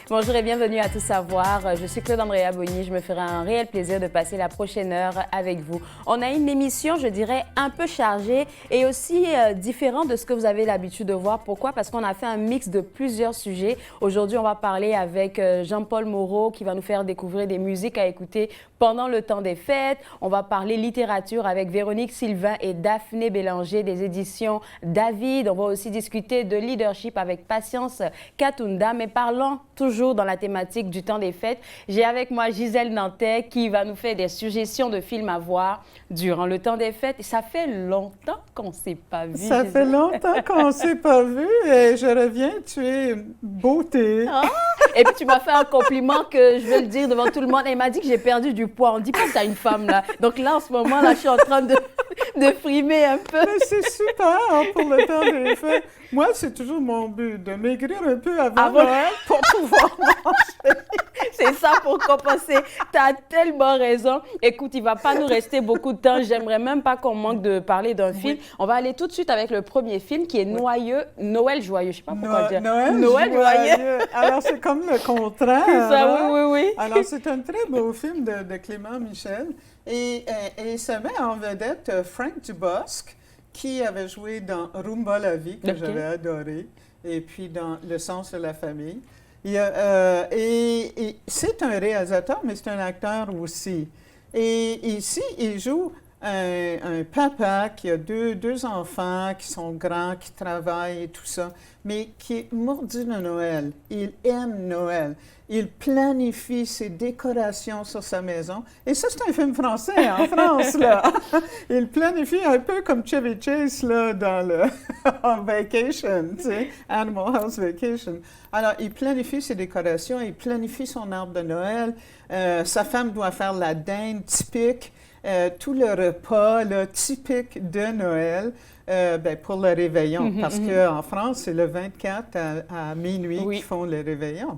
Bonjour et bienvenue à Tout savoir. Je suis Claude Andrea Bonny. Je me ferai un réel plaisir de passer la prochaine heure avec vous. On a une émission, je dirais, un peu chargée et aussi différente de ce que vous avez l'habitude de voir. Pourquoi? Parce qu'on a fait un mix de plusieurs sujets. Aujourd'hui, on va parler avec Jean-Paul Moreau qui va nous faire découvrir des musiques à écouter pendant le temps des fêtes. On va parler littérature avec Véronique Sylvain et Daphné Bélanger des éditions David. On va aussi discuter de leadership avec Patience Katunda. Mais parlons toujours dans la thématique du temps des fêtes. J'ai avec moi Gisèle Nantais qui va nous faire des suggestions de films à voir durant le temps des fêtes. Et ça fait longtemps qu'on ne s'est pas vu. Ça fait longtemps qu'on ne s'est pas vu et je reviens, tu es beauté. Ah! Et puis tu m'as fait un compliment que je veux le dire devant tout le monde. Elle m'a dit que j'ai perdu du poids. On dit pas que t'as une femme là. Donc là, en ce moment, là, je suis en train de frimer un peu. Mais c'est super hein, pour le temps des fêtes. Moi, c'est toujours mon but, de maigrir un peu avant Noël pour pouvoir manger. C'est ça pour compenser. Tu as tellement raison. Écoute, il ne va pas nous rester beaucoup de temps. J'aimerais même pas qu'on manque de parler d'un film. On va aller tout de suite avec le premier film qui est Noël joyeux. Je ne sais pas pourquoi dire. Noël joyeux. Alors, c'est comme le contraire. C'est ça, hein? oui. Alors, c'est un très beau film de Clément Michel. Et ça met en vedette Frank Dubosc, qui avait joué dans Rumba la vie, que j'avais adoré, et puis dans Le sens de la famille. Et c'est un réalisateur, mais c'est un acteur aussi. Et ici, il joue un papa qui a deux enfants qui sont grands, qui travaillent et tout ça, mais qui est mordu de Noël. Il aime Noël. Il planifie ses décorations sur sa maison. Et ça, c'est un film français, en France, là. Il planifie un peu comme Chevy Chase, là, dans le Vacation, tu sais, Animal House Vacation. Alors, il planifie ses décorations, il planifie son arbre de Noël. Sa femme doit faire la dinde typique, tout le repas, là, typique de Noël. Pour le réveillon, parce qu'en France, c'est le 24 à minuit qu'ils font le réveillon.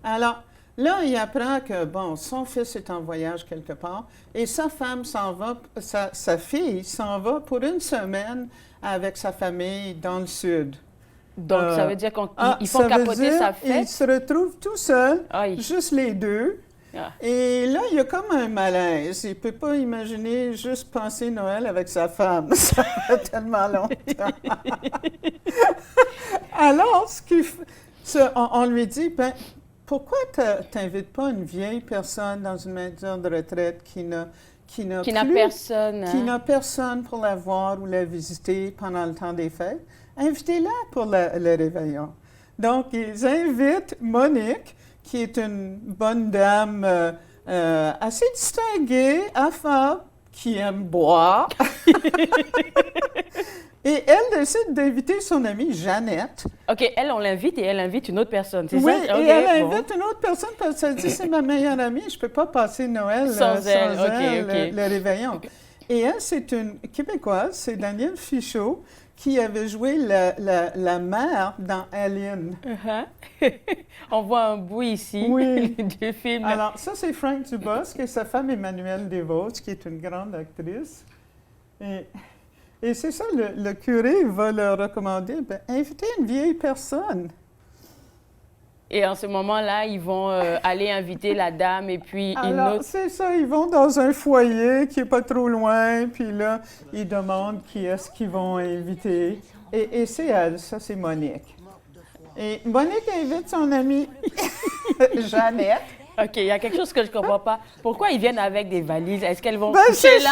Alors, là, il apprend que, bon, son fils est en voyage quelque part et sa femme s'en va, sa fille s'en va pour une semaine avec sa famille dans le sud. Donc, ça veut dire qu'ils font capoter sa fête? Ils se retrouvent tout seuls, juste les deux. Ah. Et là, il y a comme un malaise. Il ne peut pas imaginer juste passer Noël avec sa femme. Ça fait tellement longtemps. Alors, on lui dit, pourquoi tu n'invites pas une vieille personne dans une maison de retraite qui n'a personne pour la voir ou la visiter pendant le temps des fêtes? Invitez-la pour le réveillon. Donc, ils invitent Monique, qui est une bonne dame assez distinguée, affable, qui aime boire. Et elle décide d'inviter son amie Jeannette. OK, elle, on l'invite et elle invite une autre personne, c'est ça? Oui, et elle invite une autre personne parce qu'elle dit, c'est ma meilleure amie, je ne peux pas passer Noël sans elle, le réveillon. Et elle, c'est une Québécoise, c'est Danielle Fichot, qui avait joué la mère dans Alien. On voit un bout ici du film. Alors, ça, c'est Frank Dubosc et sa femme Emmanuelle Desvosges, qui est une grande actrice. Et c'est ça, le curé va leur recommander, invitez une vieille personne. Et en ce moment-là, ils vont aller inviter la dame et puis Alors, c'est ça, ils vont dans un foyer qui n'est pas trop loin, puis là, ils demandent qui est-ce qu'ils vont inviter. Et c'est elle, ça, c'est Monique. Et Monique invite son amie Jeannette. OK, il y a quelque chose que je ne comprends pas. Pourquoi ils viennent avec des valises? Est-ce qu'elles vont coucher là?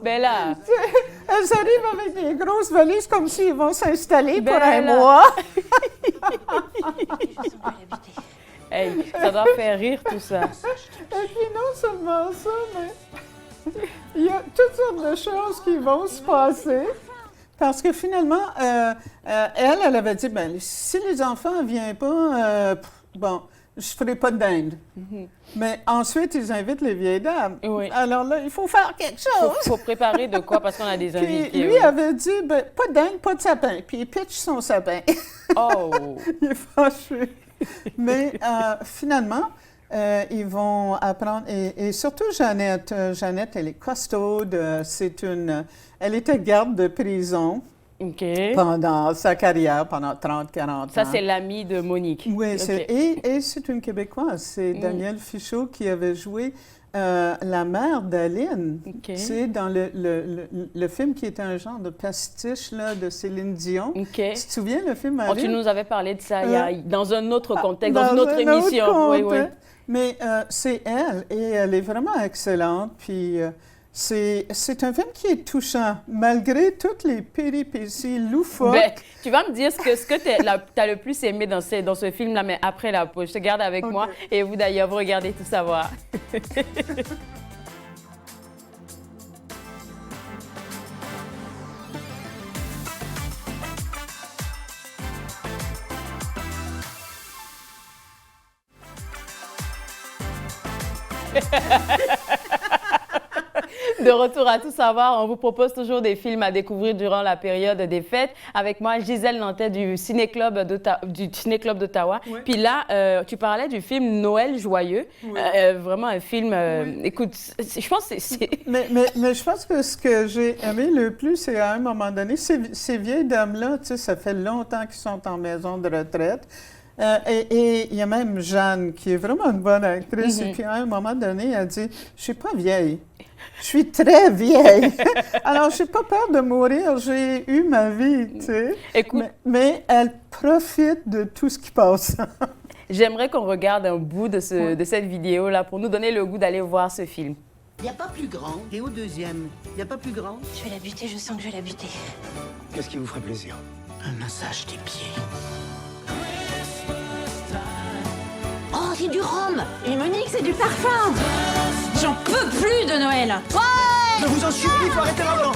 Ben là... Elles arrivent avec des grosses valises comme s'ils vont s'installer pour un mois. Hey, ça doit faire rire tout ça. Et puis non seulement ça, mais il y a toutes sortes de choses qui vont se passer. Parce que finalement, elle avait dit, si les enfants ne viennent pas, je ne ferai pas de dinde. Mais ensuite, ils invitent les vieilles dames. Oui. Alors là, il faut faire quelque chose. Il faut préparer de quoi parce qu'on a des invités. Puis lui avait dit, pas de dinde, pas de sapin. Puis il pitch son sapin. Oh! Il est fâché. Mais finalement, ils vont apprendre, et surtout Jeannette. Jeannette, elle est costaude. Elle était garde de prison. OK. pendant sa carrière, pendant 30-40 ans. Ça, c'est l'ami de Monique. Oui, OK. et c'est une Québécoise. C'est Danielle Fichot qui avait joué la mère d'Aline. OK. C'est dans le film qui était un genre de pastiche là, de Céline Dion. OK. Tu te souviens le film Oh, tu Aline? nous avais parlé de ça dans un autre contexte, dans Dans une autre un émission. autre Oui, oui. contexte. Mais c'est elle, et elle est vraiment excellente. Puis c'est un film qui est touchant, malgré toutes les péripéties loufoques. Ben, tu vas me dire ce que tu as le plus aimé dans ce film-là, mais après la pause. Je te garde avec moi. Et vous, d'ailleurs, vous regardez Tout savoir. De retour à Tout savoir, on vous propose toujours des films à découvrir durant la période des fêtes. Avec moi, Gisèle Nantais du Ciné-Club d'Ottawa. Oui. Puis là, tu parlais du film Noël joyeux. Oui. Vraiment un film, écoute, je pense que c'est... Mais je pense que ce que j'ai aimé le plus, c'est à un moment donné, ces vieilles dames-là, tu sais, ça fait longtemps qu'ils sont en maison de retraite. Et il y a même Jeanne, qui est vraiment une bonne actrice. Et puis, à un moment donné, elle dit, « Je suis pas vieille. Je suis très vieille. Alors, je n'ai pas peur de mourir. J'ai eu ma vie, tu sais. » Écoute, mais elle profite de tout ce qui passe. j'aimerais qu'on regarde un bout de cette vidéo-là pour nous donner le goût d'aller voir ce film. Il n'y a pas plus grand. Et au deuxième, il n'y a pas plus grand. Je vais la buter, je sens que je vais la buter. Qu'est-ce qui vous ferait plaisir? Un massage des pieds. Oh, c'est du rhum. Et Monique, c'est du parfum. J'en peux plus de Noël. Je vous en supplie, faut arrêter maintenant!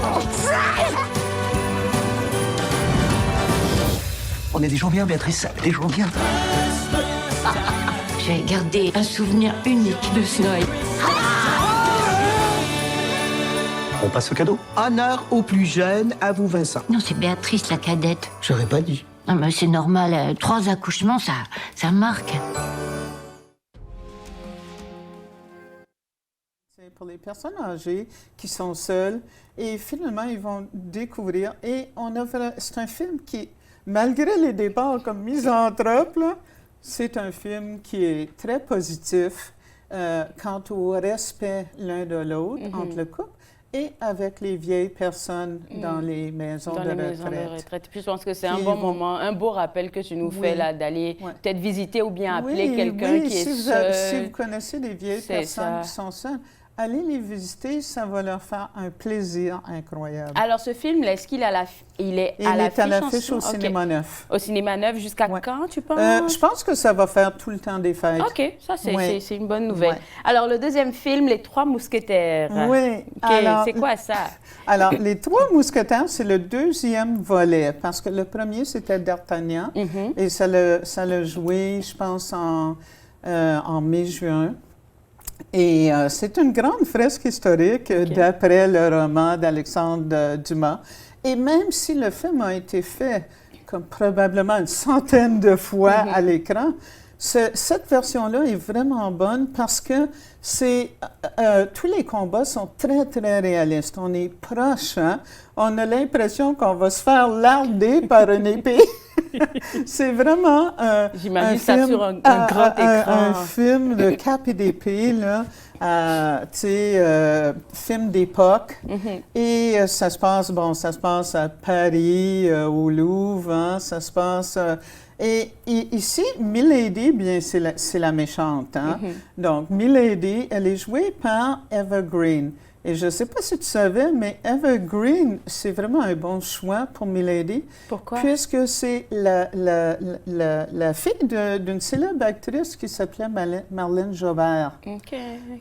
On est des gens bien, Béatrice, des gens bien. J'ai gardé un souvenir unique de ce Noël. On passe au cadeau? Honneur aux plus jeunes, à vous Vincent. Non, c'est Béatrice, la cadette. J'aurais pas dit. Non, mais c'est normal. 3 accouchements, ça marque. C'est pour les personnes âgées qui sont seules et finalement, ils vont découvrir. Et c'est un film qui, malgré les départs comme misanthrope, là, c'est un film qui est très positif quant au respect l'un de l'autre entre le couple et avec les vieilles personnes dans les maisons de retraite. Puis je pense que c'est un bon moment, un beau rappel que tu nous fais là d'aller peut-être visiter ou bien appeler quelqu'un qui est seul. Si vous connaissez des vieilles personnes qui sont seules, allez les visiter, ça va leur faire un plaisir incroyable. Alors, ce film, est-ce qu'il est à l'affiche au Cinéma Neuf. Au Cinéma Neuf, jusqu'à quand, tu penses? Je pense que ça va faire tout le temps des fêtes. OK, ça, c'est une bonne nouvelle. Alors, le deuxième film, Les Trois Mousquetaires. Oui. C'est quoi ça? Alors, Les Trois Mousquetaires, c'est le deuxième volet, parce que le premier, c'était D'Artagnan, et ça l'a joué, je pense, en mai-juin. Et c'est une grande fresque historique d'après le roman d'Alexandre Dumas. Et même si le film a été fait comme probablement une centaine de fois à l'écran, cette version-là est vraiment bonne parce que tous les combats sont très, très réalistes. On est proche, hein? On a l'impression qu'on va se faire larder par une épée. C'est vraiment j'imagine ça sur un grand écran. Un film de cap et d'épée, là, tu sais, film d'époque. Et ça se passe à Paris, au Louvre, hein, ça se passe... Et ici, Milady, bien, c'est la méchante. Hein? Donc, Milady, elle est jouée par Eva Green. Et je ne sais pas si tu savais, mais Eva Green, c'est vraiment un bon choix pour Milady. Pourquoi? Puisque c'est la fille d'une célèbre actrice qui s'appelait Marlène Jobert.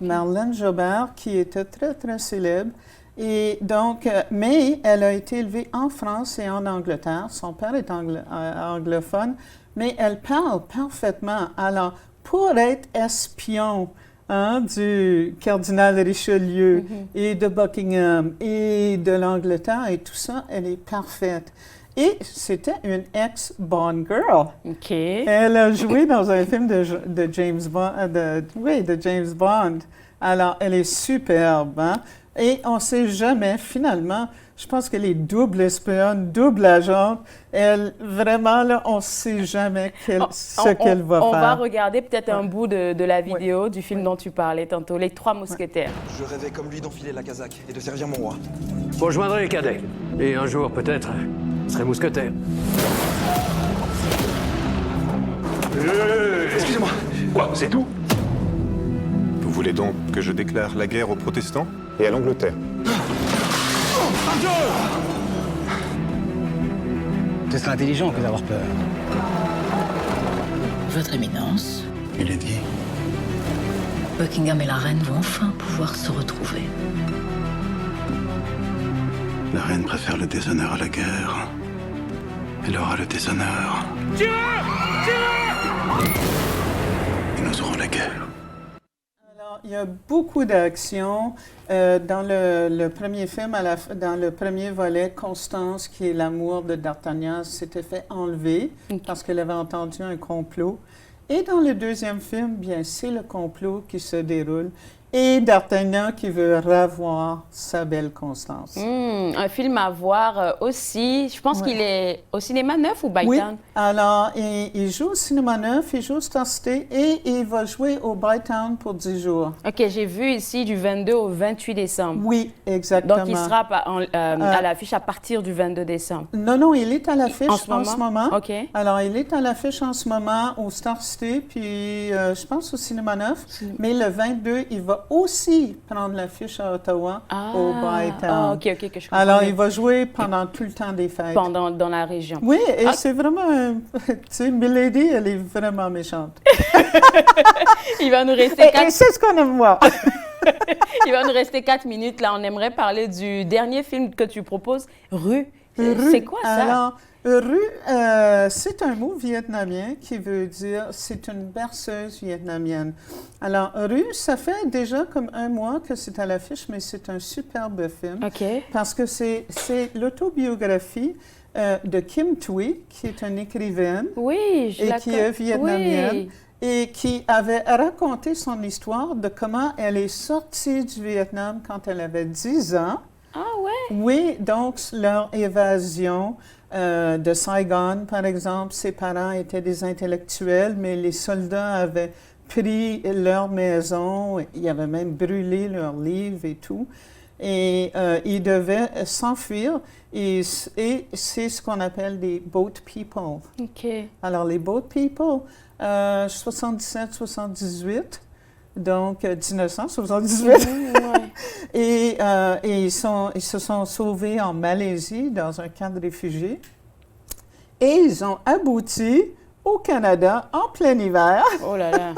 Marlène Jobert, qui était très, très célèbre. Et donc, mais elle a été élevée en France et en Angleterre. Son père est anglophone, mais elle parle parfaitement. Alors, pour être espion du cardinal Richelieu et de Buckingham et de l'Angleterre et tout ça, elle est parfaite. Et c'était une ex-Bond girl. OK. Elle a joué dans un film de James Bond, de James Bond. Alors, elle est superbe, hein? Et on ne sait jamais, finalement, je pense qu'elle est double espionne, double agente. Elle, vraiment, là, on ne sait jamais ce qu'elle va faire. On va regarder peut-être un bout de la vidéo du film dont tu parlais tantôt, Les Trois Mousquetaires. Je rêvais comme lui d'enfiler la casaque et de servir mon roi. Je rejoindrai les cadets. Et un jour, peut-être, je serai mousquetaire. Excusez-moi. Quoi, c'est tout? Vous voulez donc que je déclare la guerre aux protestants et à l'Angleterre? Ce serait intelligent que d'avoir peur. Votre Éminence, Il est dit. Buckingham et la reine vont enfin pouvoir se retrouver. La reine préfère le déshonneur à la guerre. Elle aura le déshonneur. Et nous aurons la guerre. Alors, il y a beaucoup d'action. Dans le premier film, dans le premier volet, Constance, qui est l'amour de D'Artagnan, s'était fait enlever parce qu'elle avait entendu un complot. Et dans le deuxième film, bien, c'est le complot qui se déroule. Et D'Artagnan qui veut revoir sa belle Constance. Un film à voir aussi. Je pense qu'il est au cinéma neuf ou Bytown? Oui, alors il joue au cinéma neuf, il joue au Star City et il va jouer au Bytown pour 10 jours. OK, j'ai vu ici du 22 au 28 décembre. Oui, exactement. Donc, il sera à l'affiche à partir du 22 décembre. Non, il est à l'affiche en ce moment. OK. Alors, il est à l'affiche en ce moment au Star City, puis je pense au cinéma neuf. Mais le 22, il va aussi prendre l'affiche à Ottawa au Bytown. OK, que je comprends. Alors, il va jouer pendant tout le temps des fêtes. Dans la région. Oui, et c'est vraiment... tu sais, Milady, elle est vraiment méchante. Il va nous rester Et c'est ce qu'on aime voir. Il va nous rester 4 minutes. Là, on aimerait parler du dernier film que tu proposes, Rue. C'est quoi ça? Alors, Rue, c'est un mot vietnamien qui veut dire c'est une berceuse vietnamienne. Alors, Rue, ça fait déjà comme 1 mois que c'est à l'affiche, mais c'est un superbe film. OK. Parce que c'est l'autobiographie de Kim Thuy, qui est une écrivaine. Oui, je et la qui est vietnamienne. Oui. Et qui avait raconté son histoire de comment elle est sortie du Vietnam quand elle avait 10 ans. Ah ouais? Oui, donc leur évasion de Saigon, par exemple, ses parents étaient des intellectuels, mais les soldats avaient pris leur maison, ils avaient même brûlé leurs livres et tout. Et ils devaient s'enfuir. Et c'est ce qu'on appelle des boat people. OK. Alors, les boat people, 77-78, donc 1978. Et ils se sont sauvés en Malaisie, dans un camp de réfugiés. Et ils ont abouti au Canada en plein hiver. Oh là là.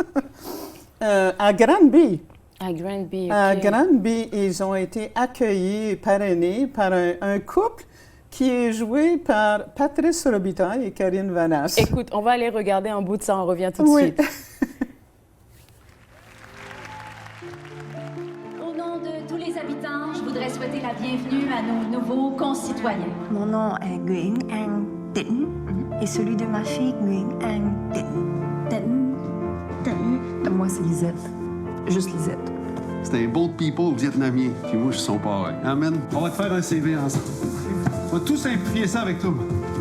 À Granby. À Granby, OK. À Granby, ils ont été accueillis et parrainés par un couple qui est joué par Patrice Robitaille et Karine Vanasse. Écoute, on va aller regarder un bout de ça, on revient tout de suite. Au nom de tous les habitants, je voudrais souhaiter la bienvenue à nos nouveaux concitoyens. Mon nom est Nguyen Anh Tĩnh et celui de ma fille Nguyen Anh Tĩnh. Moi, c'est Lisette. Juste Lisette. C'est un boat people vietnamien. Puis moi, je suis son parrain. Amen. On va te faire un CV ensemble. On va tous simplifier ça avec toi.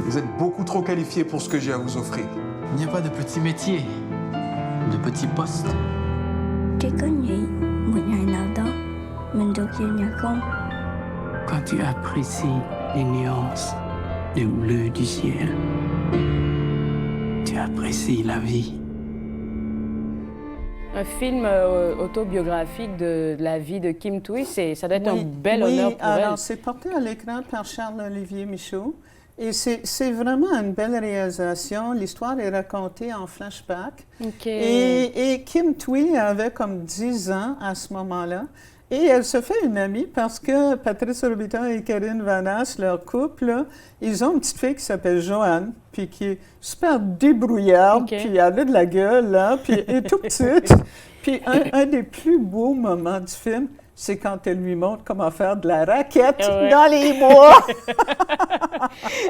Vous êtes beaucoup trop qualifié pour ce que j'ai à vous offrir. Il n'y a pas de petits métiers, de petits postes. Chỉ có nghĩ một ngày nào đó mình được về nhà không? Quand tu apprécies les nuances, le bleu du ciel, tu apprécies la vie. Un film autobiographique de la vie de Kim Thuy, ça doit être un bel honneur pour elle. Alors c'est porté à l'écran par Charles-Olivier Michaud. Et c'est vraiment une belle réalisation. L'histoire est racontée en flashback. Okay. Et Kim Thuy avait comme 10 ans à ce moment-là. Et elle se fait une amie parce que Patrice Robitaille et Karine Vanasse, leur couple, là, ils ont une petite fille qui s'appelle Joanne, puis qui est super débrouillarde, puis elle a de la gueule, là, puis elle est tout petite. Puis un des plus beaux moments du film, c'est quand elle lui montre comment faire de la raquette dans les bois.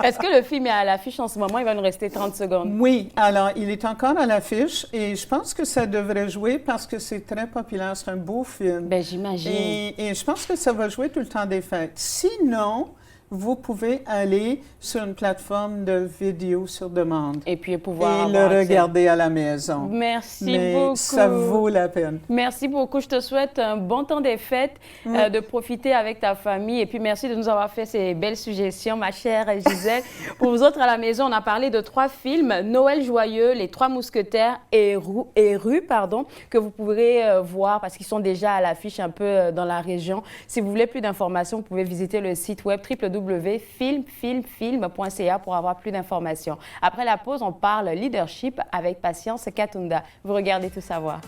Est-ce que le film est à l'affiche en ce moment? Il va nous rester 30 secondes. Oui, alors il est encore à l'affiche et je pense que ça devrait jouer parce que c'est très populaire. C'est un beau film. Bien, j'imagine. Et je pense que ça va jouer tout le temps des fêtes. Sinon, vous pouvez aller sur une plateforme de vidéo sur demande. Et puis pouvoir et le regarder à la maison. Merci Mais beaucoup. Ça vaut la peine. Merci beaucoup. Je te souhaite un bon temps des fêtes, de profiter avec ta famille. Et puis merci de nous avoir fait ces belles suggestions, ma chère Gisèle. Pour vous autres à la maison, on a parlé de 3 films, Noël joyeux, Les 3 mousquetaires et Rue, que vous pourrez voir parce qu'ils sont déjà à l'affiche un peu dans la région. Si vous voulez plus d'informations, vous pouvez visiter le site web www.filmfilmfilm.ca pour avoir plus d'informations. Après la pause, on parle leadership avec Patience Katunda. Vous regardez Tout savoir.